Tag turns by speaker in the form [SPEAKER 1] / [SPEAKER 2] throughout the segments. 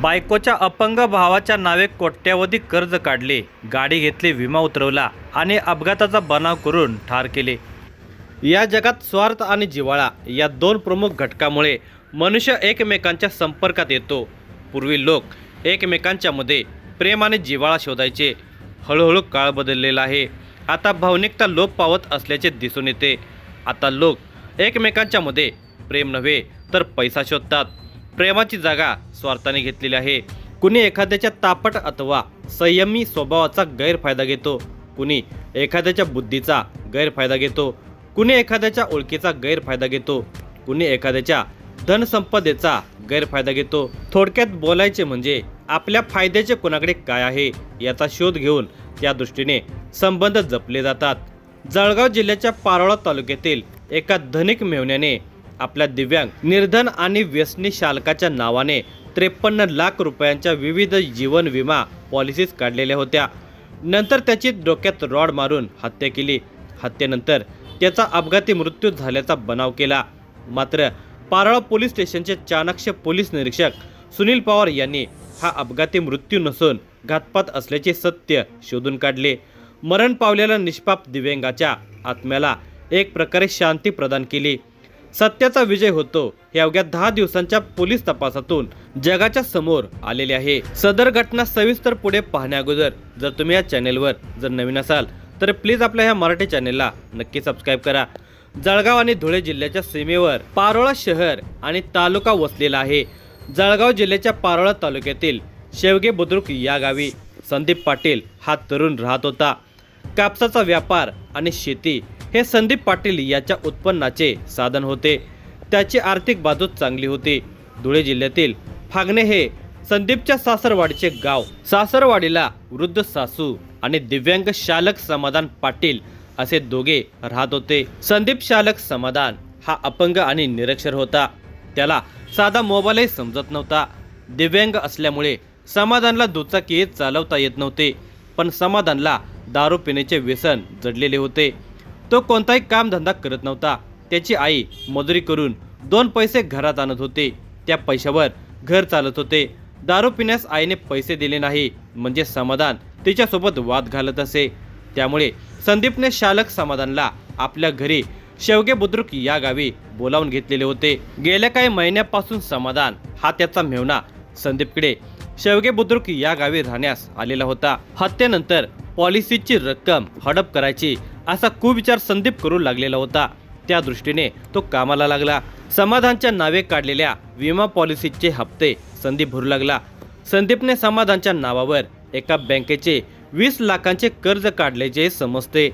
[SPEAKER 1] बायकोच्या अपंग भावाच्या नावे कोट्यवधी कर्ज काढले, गाडी घेतली, विमा उतरवला आणि अपघाताचा बनाव करून ठार केले। या जगात स्वार्थ आणि जिव्हाळा या दोन प्रमुख घटकामुळे मनुष्य एकमेकांच्या संपर्कात येतो। पूर्वी लोक एकमेकांच्या मध्ये प्रेम आणि जिव्हाळा शोधायचे। हळूहळू काळ बदललेला आहे। आता भावनिकता लोप पावत असल्याचे दिसून येते। आता लोक एकमेकांच्या मध्ये प्रेम नव्हे तर पैसा शोधतात। प्रेमाची जागा स्वार्थाने घेतलेली आहे। कुणी एखाद्याच्या तापट अथवा संयमी स्वभावाचा गैरफायदा घेतो, कुणी एखाद्याच्या बुद्धीचा गैरफायदा घेतो, कुणी एखाद्याच्या ओळखीचा गैरफायदा घेतो, कुणी एखाद्याच्या धनसंपदेचा गैरफायदा घेतो। थोडक्यात बोलायचे म्हणजे आपल्या फायद्याचे कोणाकडे काय आहे याचा शोध घेऊन त्या दृष्टीने संबंध जपले जातात। जळगाव जिल्ह्याच्या पारोळा तालुक्यातील एका धनिक मेहुण्याने आपल्या दिव्यांग, निर्धन आणि व्यसनी शालकाच्या नावाने 53 लाख रुपयांच्या विविध जीवन विमा पॉलिसीज काढलेल्या होत्या। नंतर त्याची डोक्यात रॉड मारून हत्या केली। हत्येनंतर त्याचा अपघाती मृत्यू झाल्याचा बनाव केला। मात्र पारोळा पोलीस स्टेशनचे चाणक्य पोलीस निरीक्षक सुनील पवार यांनी हा अपघाती मृत्यू नसून घातपात असल्याचे सत्य शोधून काढले। मरण पावलेल्या निष्पाप दिव्यांगाच्या आत्म्याला एक प्रकारे शांती प्रदान केली। सत्याचा विजय होतो हे अवघ्या 10 दिवसांच्या पोलीस तपासातून जगाच्या समोर आलेले आहे। सदर घटना सविस्तर पुढे पाहण्याअगोदर जर तुम्ही या चॅनेलवर जर नवीन असाल तर प्लीज आपल्या ह्या मराठी चॅनेलला नक्की सबस्क्राईब करा। जळगाव आणि धुळे जिल्ह्याच्या सीमेवर पारोळा शहर आणि तालुका वसलेला आहे। जळगाव जिल्ह्याच्या पारोळा तालुक्यातील शेवगे बुद्रुक या गावी संदीप पाटील हा तरुण राहत होता। कापसाचा व्यापार आणि शेती हे संदीप पाटील याच्या उत्पन्नाचे साधन होते। त्याची आर्थिक बाजू चांगली होती। धुळे जिल्ह्यातील फागणे हे संदीपच्या सासरवाडीचे गाव। सासरवाडीला वृद्ध सासू आणि दिव्यांग शालक समाधान पाटील असे दोघे राहत होते। संदीप शालक समाधान हा अपंग आणि निरक्षर होता। त्याला साधा मोबाईलही समजत नव्हता। दिव्यांग असल्यामुळे समाधानला दुचाकी चालवता येत नव्हते, पण समाधानला दारू पिण्याचे व्यसन जडलेले होते। तो कोणताही कामधंदा करत नव्हता। त्याची आई मजुरी करून 2 पैसे घरात आणत होते। त्या पैशावर घर चालत होते। दारू पिण्यास आईने पैसे दिले नाही म्हणजे समाधान तिच्यासोबत वाद घालत असे। त्यामुळे संदीपने शालक समाधानला आपल्या घरी शेवगे बुद्रुक या गावी बोलावून घेतलेले होते। गेल्या काही महिन्यापासून समाधान हा त्याचा मेहुणा संदीपकडे शेवगे बुद्रुक या गावी राहण्यास आलेला होता। हत्येनंतर पॉलिसीची रक्कम हडप करायची असा कुविचार संदीप करू लागलेला होता। त्या दृष्टीने तो कामाला लागला। समाधानच्या नावे काढलेल्या विमा पॉलिसीचे हप्ते संदीप भरू लागला। संदीपने समाधानच्या नावावर एका बँकेचे 20 लाखांचे कर्ज काढल्याचे समजते।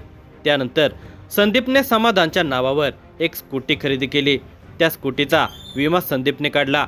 [SPEAKER 1] त्यानंतर संदीपने समाधानच्या नावावर एक स्कूटी खरेदी केली। त्या स्कूटीचा विमा संदीपने काढला।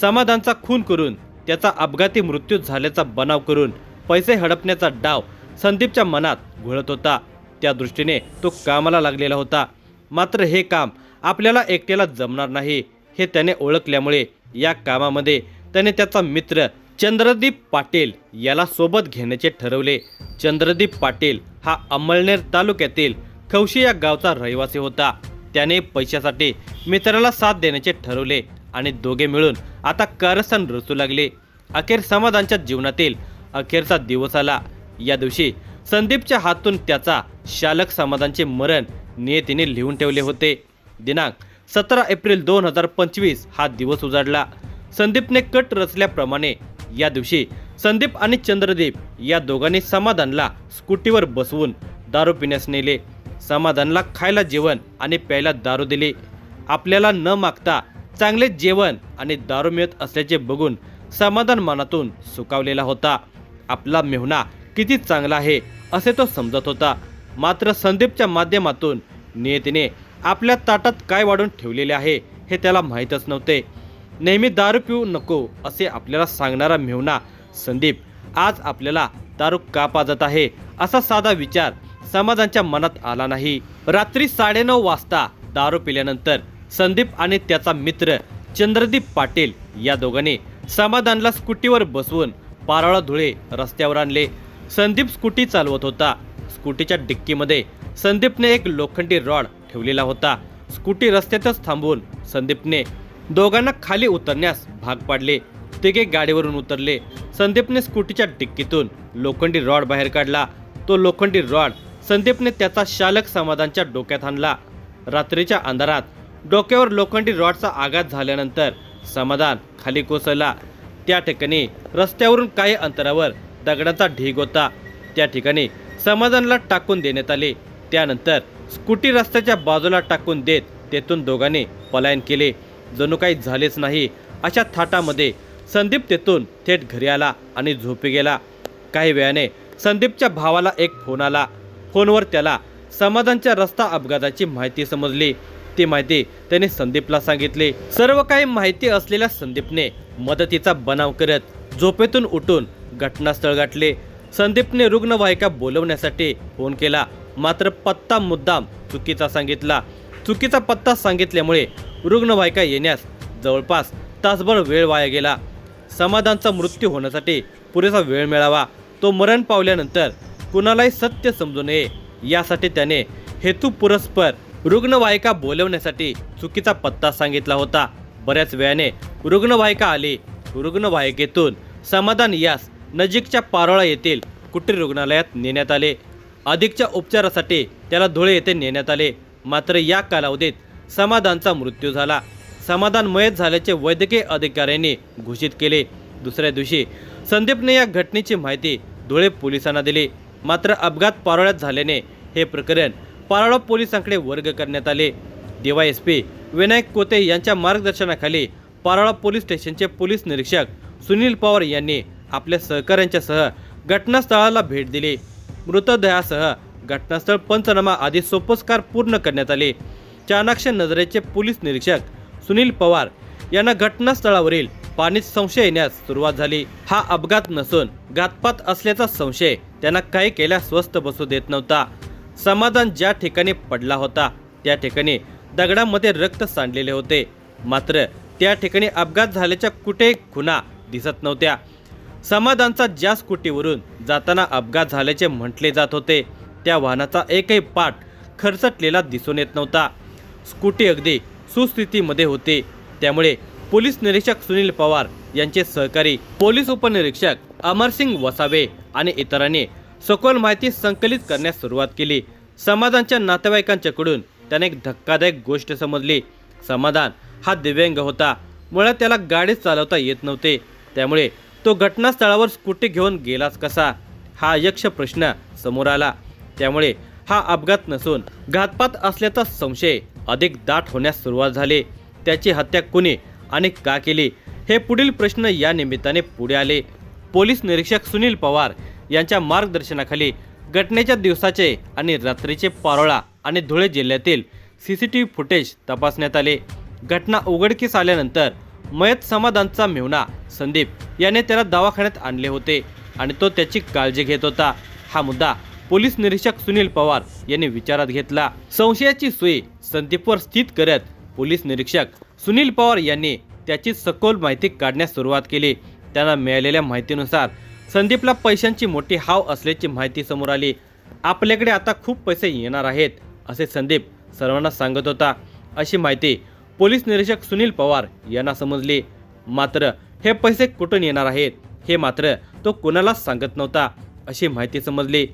[SPEAKER 1] समाधानचा खून करून त्याचा अपघाती मृत्यू झाल्याचा बनाव करून पैसे हडपण्याचा डाव संदीपच्या मनात घोळत होता। त्या दृष्टीने तो कामाला लागलेला होता। मात्र हे काम आपल्याला एकट्याला जमणार नाही हे त्याने ओळखल्यामुळे या कामामध्ये त्याने त्याचा मित्र चंद्रदीप पाटील याला सोबत घेण्याचे ठरवले। चंद्रदीप पाटील हा अंमळनेर तालुक्यातील खवशी या गावचा रहिवासी होता। त्याने पैशासाठी मित्राला साथ देण्याचे ठरवले आणि दोघे मिळून आता कारस्थान रचू लागले। अखेर समाधानच्या जीवनातील अखेरचा दिवस आला। या दिवशी संदीपच्या हातून त्याचा शालक समाधानचे मरण नियतीने लिहून ठेवले होते। दिनांक 17 एप्रिल 2025 हा दिवस उजाडला। संदीपने कट रचल्याप्रमाणे या दिवशी संदीप आणि चंद्रदीप या दोघांनी समाधानला स्कूटीवर बसवून दारू पिण्यास नेले। समाधानला खायला जेवण आणि प्यायला दारू दिली। आपल्याला न मागता चांगले जेवण आणि दारू मिळत असल्याचे बघून समाधान मनातून सुखावलेला होता। आपला मेहुणा किती चांगला आहे असे तो समजत होता। मात्र संदीपच्या माध्यमातून नियतीने आपल्या ताटात काय वाढून ठेवलेले आहे हे त्याला माहीतच नव्हते। नेहमी दारू पिऊ नको असे आपल्याला सांगणारा मेहुणा संदीप आज आपल्याला दारू का पाजत आहे असा साधा विचार समाधानच्या मनात आला नाही। रात्री 9:30 वाजता दारू पिल्यानंतर संदीप आणि त्याचा मित्र चंद्रदीप पाटील या दोघांनी समाधानला स्कूटीवर बसवून पारोळा धुळे रस्त्यावर आणले। संदीप स्कूटी चालवत होता। स्कूटीच्या डिक्कीमध्ये संदीपने एक लोखंडी रॉड ठेवलेला होता। स्कूटी रस्त्यातच थांबवून संदीपने दोघांना खाली उतरण्यास भाग पाडले। तिघे गाडीवरून उतरले. संदीपने स्कूटीच्या डिक्कीतून लोखंडी रॉड बाहेर काढला. तो लोखंडी रॉड संदीपने त्याचा शालक समाधानच्या डोक्यात आणला. रात्रीच्या अंधारात डोक्यावर लोखंडी रॉडचा आघात झाल्यानंतर समाधान खाली कोसळला. त्या ठिकाणी रस्त्यावरून काही अंतरावर दगडाचा ढीग होता. त्या ठिकाणी समाधानला टाकून देण्यात आले. त्यानंतर स्कूटी रस्त्याच्या बाजूला टाकून देत तेथून दोघांनी पलायन केले. जणू काही झालेच नाही अशा थाटामध्ये संदीप तेथून थेट घरी आला आणि झोपी गेला. काही वेळाने संदीपच्या भावाला एक फोन आला. फोनवर त्याला समाधानच्या रस्ता अपघाताची माहिती समजली. ती माहिती त्याने संदीपला सांगितली. सर्व काही माहिती असलेल्या संदीपने मदतीचा बनाव करत झोपेतून उठून घटनास्थळ गाठले. संदीपने रुग्णवाहिका बोलवण्यासाठी फोन केला, मात्र पत्ता मुद्दाम चुकीचा सांगितला. चुकीचा पत्ता सांगितल्यामुळे रुग्णवाहिका येण्यास जवळपास तासभर वेळ वाया गेला. समाधानचा मृत्यू होण्यासाठी पुरेसा वेळ मिळावा, तो मरण पावल्यानंतर कुणालाही सत्य समजू नये यासाठी त्याने हेतुपुरस्पर रुग्णवाहिका बोलवण्यासाठी चुकीचा पत्ता सांगितला होता. बऱ्याच वेळाने रुग्णवाहिका आली. रुग्णवाहिकेतून समाधान यास नजीकच्या पारोळा येथील कुटीर रुग्णालयात नेण्यात आले. अधिकच्या उपचारासाठी त्याला धुळे येथे नेण्यात आले. मात्र या कालावधीत समाधानचा मृत्यू झाला. समाधान मयत झाल्याचे वैद्यकीय अधिकाऱ्यांनी घोषित केले. दुसऱ्या दिवशी संदीपने या घटनेची माहिती धुळे पोलिसांना दिली. मात्र अपघात पारोळ्यात झाल्याने हे प्रकरण पारोळा पोलिसांकडे वर्ग करण्यात आले. DYSP विनायक कोते यांच्या मार्गदर्शनाखाली पारोळा पोलीस स्टेशनचे पोलीस निरीक्षक सुनील पवार यांनी आपल्या सहकाऱ्यांच्यासह घटनास्थळाला भेट दिली. मृतदेहासह घटनास्थळ पंचनामा आदी सोपस्कार पूर्ण करण्यात आले. चाणाक्ष नजरेचे पोलीस निरीक्षक सुनील पवार यांना घटनास्थळावरील पाणीत संशय येण्यास सुरुवात झाली. हा अपघात नसून घातपात असल्याचा संशय त्यांना काही केल्यास स्वस्थ बसू देत नव्हता. समाधान ज्या ठिकाणी पडला होता त्या ठिकाणी दगडामध्ये रक्त सांडलेले होते, मात्र त्या ठिकाणी अपघात झाल्याच्या कुठेही खुणा दिसत नव्हत्या. समाधानचा ज्या स्कूटीवरून जाताना अपघात झाल्याचे म्हटले जात होते त्या वाहनाचा एकही पार्ट खरचटलेला दिसून येत नव्हता. स्कूटी अगदी सुस्थितीमध्ये होती. त्यामुळे पोलीस निरीक्षक सुनील पवार यांचे सहकारी पोलीस उपनिरीक्षक अमरसिंग वसावे आणि इतरांनी सखोल माहिती संकलित करण्यास सुरुवात केली. समाधानच्या नातेवाईकांच्याकडून त्याने एक धक्कादायक गोष्ट समजली. समाधान हा दिव्यांग होता. मुळात त्याला गाडी चालवता येत नव्हते. त्यामुळे तो घटनास्थळावर स्कूटी घेऊन गेलाच कसा, हा यक्ष प्रश्न समोर आला. त्यामुळे हा अपघात नसून घातपात असल्याचा संशय अधिक दाट होण्यास सुरुवात झाली. त्याची हत्या कोणी आणि का केली हे पुढील प्रश्न या निमित्ताने पुढे आले. पोलीस निरीक्षक सुनील पवार यांच्या मार्गदर्शनाखाली घटनेच्या दिवसाचे आणि रात्रीचे पारोळा आणि धुळे जिल्ह्यातील CCTV फुटेज तपासण्यात आले. घटना उघडकीस आल्यानंतर मयत समाधानचा मेहुणा संदीप याने त्याला दवाखान्यात आणले होते आणि तो त्याची काळजी घेत होता. हा मुद्दा पोलीस निरीक्षक सुनील पवार यांनी विचारात घेतला. संशयाची सुई संदीपवर स्थित करत पोलीस निरीक्षक सुनील पवार यांनी त्याची सखोल माहिती काढण्यास सुरुवात केली. त्यांना मिळालेल्या माहितीनुसार संदीपला पैशांची मोठी हाव असल्याची माहिती समोर आली. आपल्याकडे आता खूप पैसे येणार आहेत असे संदीप सर्वांना सांगत होता. अशी माहिती पोलीस निरीक्षक सुनील पवार यांना समजली. मात्र हे पैसे कुठून येणार आहेत हे मात्र तो कोणालाच सांगत नव्हता अशी माहिती समजली.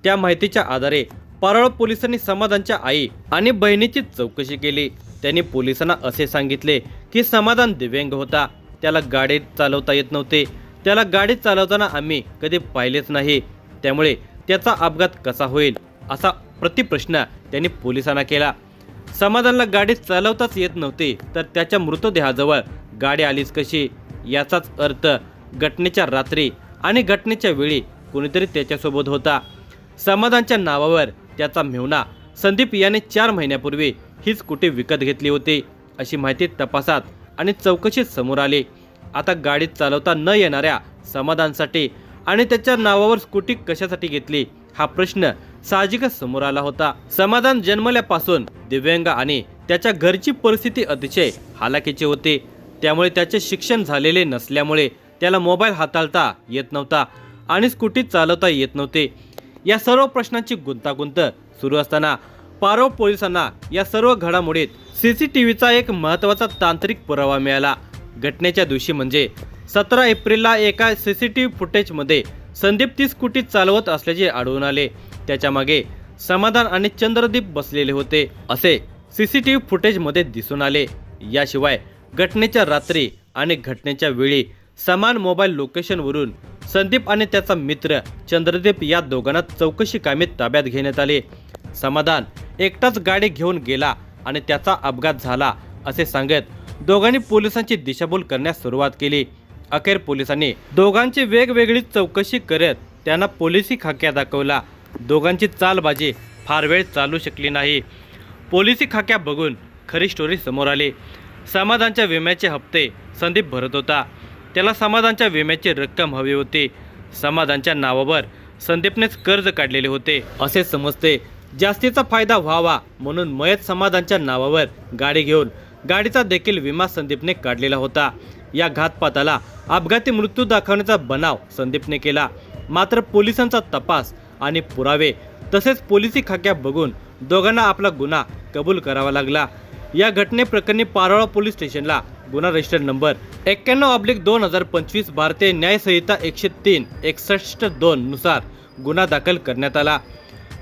[SPEAKER 1] त्या माहितीच्या आधारे पारोळा पोलिसांनी समाधानच्या आई आणि बहिणीची चौकशी केली. त्यांनी पोलिसांना असे सांगितले की समाधान दिव्यांग होता. त्याला गाडी चालवता येत नव्हते. त्याला गाडी चालवताना आम्ही कधी पाहिलेच नाही. त्यामुळे त्याचा अपघात कसा होईल असा प्रतिप्रश्न त्यांनी पोलिसांना केला. समाधानला गाडी चालवताच येत नव्हती तर त्याच्या मृतदेहाजवळ गाडी आलीच कशी, याचाच अर्थ घटनेच्या रात्री आणि घटनेच्या वेळी कोणीतरी त्याच्यासोबत होता. समाधानच्या नावावर त्याचा मेहुणा संदीप याने 4 महिन्यापूर्वी ही स्कूटी विकत घेतली होती अशी माहिती तपासात आणि चौकशीत समोर आली. आता गाडी चालवता न येणाऱ्या समाधानसाठी आणि त्याच्या नावावर स्कूटी कशासाठी घेतली हा प्रश्न साहजिकच समोर आला होता. समाधान जन्मल्यापासून दिव्यांग आणि त्याच्या घरची परिस्थिती अतिशय हालाकीची होती. त्यामुळे त्याचे शिक्षण झालेले नसल्यामुळे त्याला मोबाईल हाताळता येत नव्हता आणि स्कूटी चालवता येत नव्हते. या सर्व प्रश्नांची गुंतागुंत सुरू असताना पारोळ पोलिसांना या सर्व घडामोडीत CCTVचा एक महत्त्वाचा तांत्रिक पुरावा मिळाला. घटनेच्या दिवशी म्हणजे 17 एप्रिलला एका CCTV फुटेजमध्ये संदीप ती स्कूटी चालवत असल्याचे आढळून आले. त्याच्या मागे समाधान आणि चंद्रदीप बसलेले होते असे CCTV फुटेजमध्ये दिसून आले. याशिवाय घटनेच्या रात्री आणि घटनेच्या वेळी समान मोबाईल लोकेशनवरून संदीप आणि त्याचा मित्र चंद्रदीप या दोघांना चौकशी कामी ताब्यात घेण्यात आले. समाधान एकटाच गाडी घेऊन गेला आणि त्याचा अपघात झाला असे सांगत दोघांनी पोलिसांची दिशाभूल करण्यास सुरुवात केली. अखेर पोलिसांनी दोघांची वेगवेगळी चौकशी करत त्यांना पोलिसी खाक्या दाखवला. दोघांची चालबाजी फार वेळ चालू शकली नाही. पोलिसी खाक्या बघून खरी स्टोरी समोर आली. समाधानच्या विम्याचे हप्ते संदीप भरत होता. त्याला समाधानच्या विम्याची रक्कम हवी होती. समाधानच्या नावावर संदीपनेच कर्ज काढलेले होते असे समजते. जास्तीचा फायदा व्हावा म्हणून मयत समाधानच्या नावावर गाडी घेऊन गाडीचा देखील विमा संदीपने काढलेला होता. या घातपाताला अपघाती मृत्यू दाखवण्याचा बनाव संदीपने केला. मात्र पोलिसांचा तपास आणि पुरावे तसेच पोलिसी खाक्या बघून दोघांना आपला गुन्हा कबूल करावा लागला. या घटनेप्रकरणी पारोळा पोलीस स्टेशनला गुन्हा रजिस्टर नंबर 91/2025 भारतीय न्याय संहिता 103-61-2 नुसार गुन्हा दाखल करण्यात आला.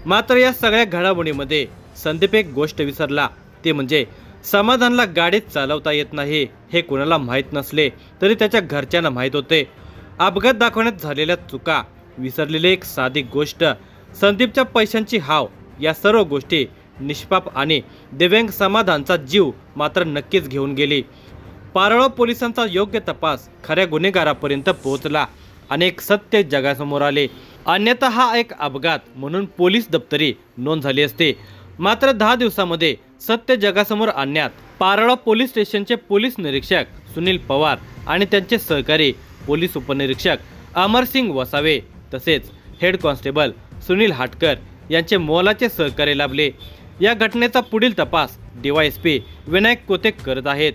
[SPEAKER 1] मात्र या सगळ्या घडामोडीमध्ये संदीप एक गोष्ट विसरला, ते म्हणजे समाधानला गाडीत चालवता येत नाही हे कोणाला माहीत नसले तरी त्याच्या घरच्यांना माहीत होते. अपघात दाखवण्यात झालेल्या चुका, विसरलेली एक साधी गोष्ट, संदीपच्या पैशांची हाव, या सर्व गोष्टी निष्पाप आणि दिव्यांग समाधानचा जीव मात्र नक्कीच घेऊन गेली. पारोळा पोलिसांचा योग्य तपास खऱ्या गुन्हेगारापर्यंत पोहोचला. अनेक सत्य जगासमोर आले. अन्यथा हा एक अपघात म्हणून पोलीस दप्तरी नोंद झाली असते. मात्र 10 दिवसामध्ये सत्य जगासमोर आणण्यात पारोळा पोलीस स्टेशनचे पोलीस निरीक्षक सुनील पवार आणि त्यांचे सहकारी पोलीस उपनिरीक्षक अमरसिंग वसावे तसेच हेड कॉन्स्टेबल सुनील हाटकर यांचे मोलाचे सहकार्य लाभले. या घटनेचा पुढील तपास DYSP विनायक कोते करत आहेत.